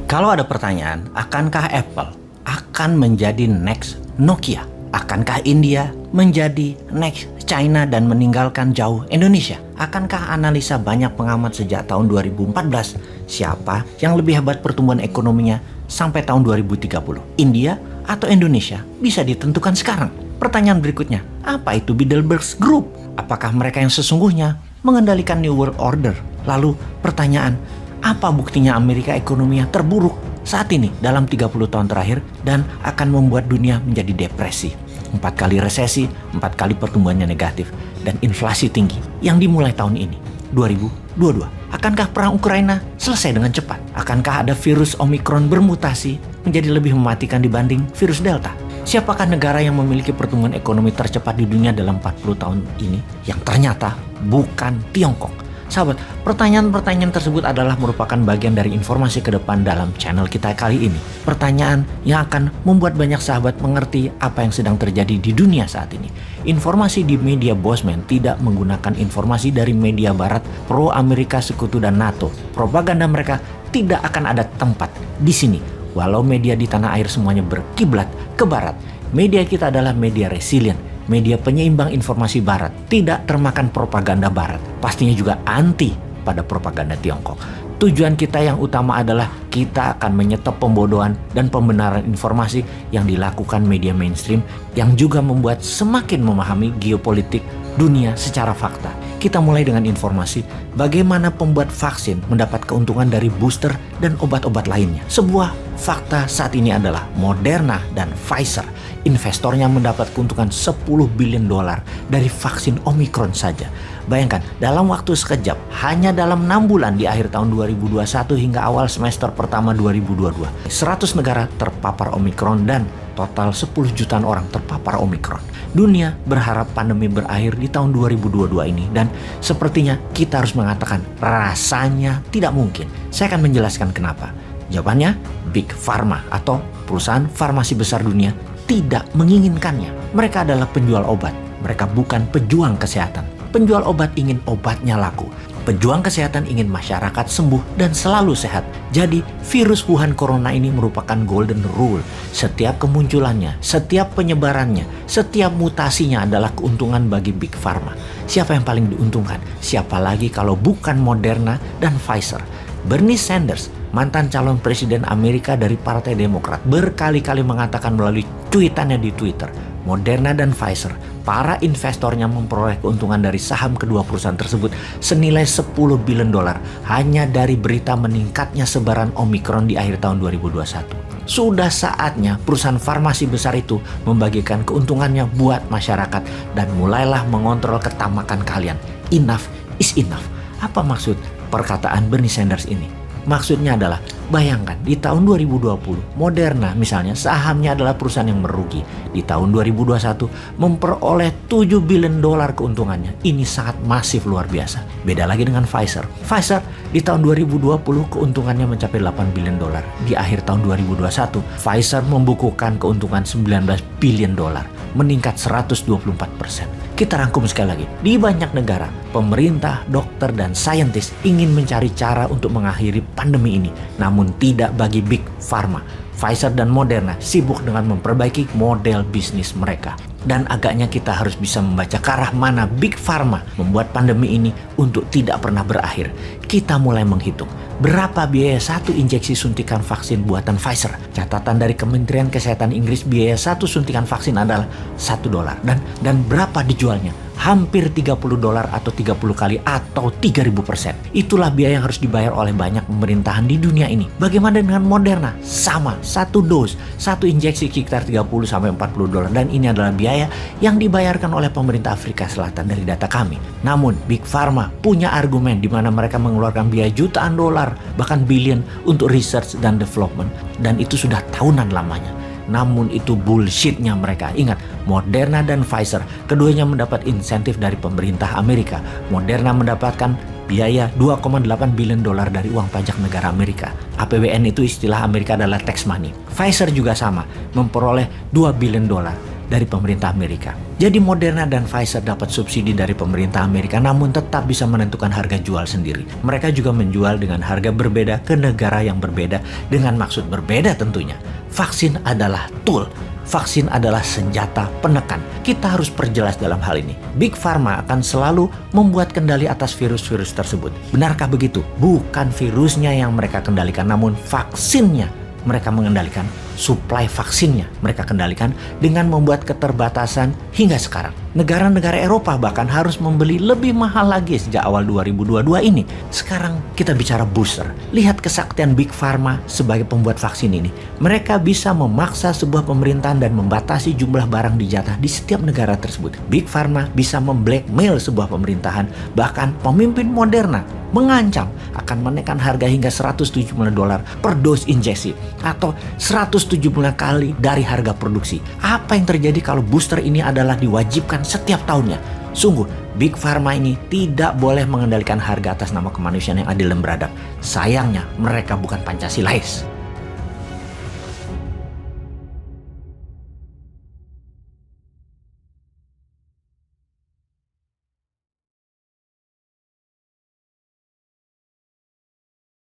Kalau ada pertanyaan, akankah Apple akan menjadi next Nokia? Akankah India menjadi next China dan meninggalkan jauh Indonesia? Akankah analisa banyak pengamat sejak tahun 2014 siapa yang lebih hebat pertumbuhan ekonominya sampai tahun 2030? India atau Indonesia? Bisa ditentukan sekarang. Pertanyaan berikutnya, apa itu Bilderberg Group? Apakah mereka yang sesungguhnya mengendalikan New World Order? Lalu pertanyaan, apa buktinya Amerika ekonominya terburuk saat ini dalam 30 tahun terakhir dan akan membuat dunia menjadi depresi? 4 kali resesi, 4 kali pertumbuhannya negatif, dan inflasi tinggi yang dimulai tahun ini, 2022. Akankah perang Ukraina selesai dengan cepat? Akankah ada virus Omicron bermutasi menjadi lebih mematikan dibanding virus Delta? Siapakah negara yang memiliki pertumbuhan ekonomi tercepat di dunia dalam 40 tahun ini? Yang ternyata bukan Tiongkok. Sahabat, pertanyaan-pertanyaan tersebut adalah merupakan bagian dari informasi ke depan dalam channel kita kali ini. Pertanyaan yang akan membuat banyak sahabat mengerti apa yang sedang terjadi di dunia saat ini. Informasi di media Bosman tidak menggunakan informasi dari media barat pro Amerika Sekutu dan NATO. Propaganda mereka tidak akan ada tempat di sini. Walau media di tanah air semuanya berkiblat ke barat, media kita adalah media resilient. Media penyeimbang informasi barat, tidak termakan propaganda barat, pastinya juga anti pada propaganda Tiongkok. Tujuan kita yang utama adalah kita akan menyetop pembodohan dan pembenaran informasi yang dilakukan media mainstream yang juga membuat semakin memahami geopolitik dunia secara fakta. Kita mulai dengan informasi bagaimana pembuat vaksin mendapat keuntungan dari booster dan obat-obat lainnya. Sebuah fakta saat ini adalah Moderna dan Pfizer. Investornya mendapat keuntungan 10 billion dolar dari vaksin Omicron saja. Bayangkan, dalam waktu sekejap, hanya dalam 6 bulan di akhir tahun 2021 hingga awal semester pertama 2022, 100 negara terpapar Omicron dan total 10 jutaan orang terpapar Omicron. Dunia berharap pandemi berakhir di tahun 2022 ini dan sepertinya kita harus mengatakan rasanya tidak mungkin. Saya akan menjelaskan kenapa. Jawabannya, Big Pharma atau perusahaan farmasi besar dunia tidak menginginkannya. Mereka adalah penjual obat. Mereka bukan pejuang kesehatan. Penjual obat ingin obatnya laku. Pejuang kesehatan ingin masyarakat sembuh dan selalu sehat. Jadi, virus Wuhan Corona ini merupakan golden rule. Setiap kemunculannya, setiap penyebarannya, setiap mutasinya adalah keuntungan bagi Big Pharma. Siapa yang paling diuntungkan? Siapa lagi kalau bukan Moderna dan Pfizer? Bernie Sanders, mantan calon presiden Amerika dari Partai Demokrat, berkali-kali mengatakan melalui cuitannya di Twitter, Moderna dan Pfizer, para investornya memperoleh keuntungan dari saham kedua perusahaan tersebut senilai 10 billion dolar hanya dari berita meningkatnya sebaran Omicron di akhir tahun 2021. Sudah saatnya perusahaan farmasi besar itu membagikan keuntungannya buat masyarakat dan mulailah mengontrol ketamakan kalian. Enough is enough. Apa maksud perkataan Bernie Sanders ini? Maksudnya adalah, bayangkan di tahun 2020, Moderna misalnya sahamnya adalah perusahaan yang merugi. Di tahun 2021 memperoleh 7 billion dolar keuntungannya. Ini sangat masif luar biasa. Beda lagi dengan Pfizer. Pfizer di tahun 2020 keuntungannya mencapai 8 billion dolar. Di akhir tahun 2021, Pfizer membukukan keuntungan 19 billion dolar, meningkat 124%. Kita rangkum sekali lagi. Di banyak negara, pemerintah, dokter, dan saintis ingin mencari cara untuk mengakhiri pandemi ini. Namun tidak bagi Big Pharma. Pfizer dan Moderna sibuk dengan memperbaiki model bisnis mereka. Dan agaknya kita harus bisa membaca ke arah mana Big Pharma membuat pandemi ini untuk tidak pernah berakhir. Kita mulai menghitung berapa biaya satu injeksi suntikan vaksin buatan Pfizer. Catatan dari Kementerian Kesehatan Inggris, biaya satu suntikan vaksin adalah $1. Dan berapa dijualnya? Hampir 30 dolar atau 30 kali atau 3000%. Itulah biaya yang harus dibayar oleh banyak pemerintahan di dunia ini. Bagaimana dengan Moderna? Sama, satu dose, satu injeksi sekitar 30-40 dolar. Dan ini adalah biaya yang dibayarkan oleh pemerintah Afrika Selatan dari data kami. Namun Big Pharma punya argumen di mana mereka mengeluarkan biaya jutaan dolar, bahkan billion untuk research dan development. Dan itu sudah tahunan lamanya. Namun itu bullshitnya mereka. Ingat, Moderna dan Pfizer keduanya mendapat insentif dari pemerintah Amerika. Moderna mendapatkan biaya 2,8 billion dolar dari uang pajak negara Amerika. APBN itu istilah Amerika adalah tax money. Pfizer juga sama, memperoleh 2 billion dolar. dari pemerintah Amerika. Jadi Moderna dan Pfizer dapat subsidi dari pemerintah Amerika namun tetap bisa menentukan harga jual sendiri. Mereka juga menjual dengan harga berbeda ke negara yang berbeda dengan maksud berbeda tentunya. Vaksin adalah tool. Vaksin adalah senjata penekan. Kita harus perjelas dalam hal ini. Big Pharma akan selalu membuat kendali atas virus-virus tersebut. Benarkah begitu? Bukan virusnya yang mereka kendalikan, namun vaksinnya mereka mengendalikan. Suplai vaksinnya mereka kendalikan dengan membuat keterbatasan hingga sekarang. Negara-negara Eropa bahkan harus membeli lebih mahal lagi sejak awal 2022 ini. Sekarang kita bicara booster. Lihat kesaktian Big Pharma sebagai pembuat vaksin ini. Mereka bisa memaksa sebuah pemerintahan dan membatasi jumlah barang dijatah di setiap negara tersebut. Big Pharma bisa memblackmail sebuah pemerintahan, bahkan pemimpin Moderna mengancam akan menaikkan harga hingga $170 per dos injeksi atau 170 kali dari harga produksi. Apa yang terjadi kalau booster ini adalah diwajibkan setiap tahunnya? Sungguh, Big Pharma ini tidak boleh mengendalikan harga atas nama kemanusiaan yang adil dan beradab. Sayangnya, mereka bukan Pancasilais.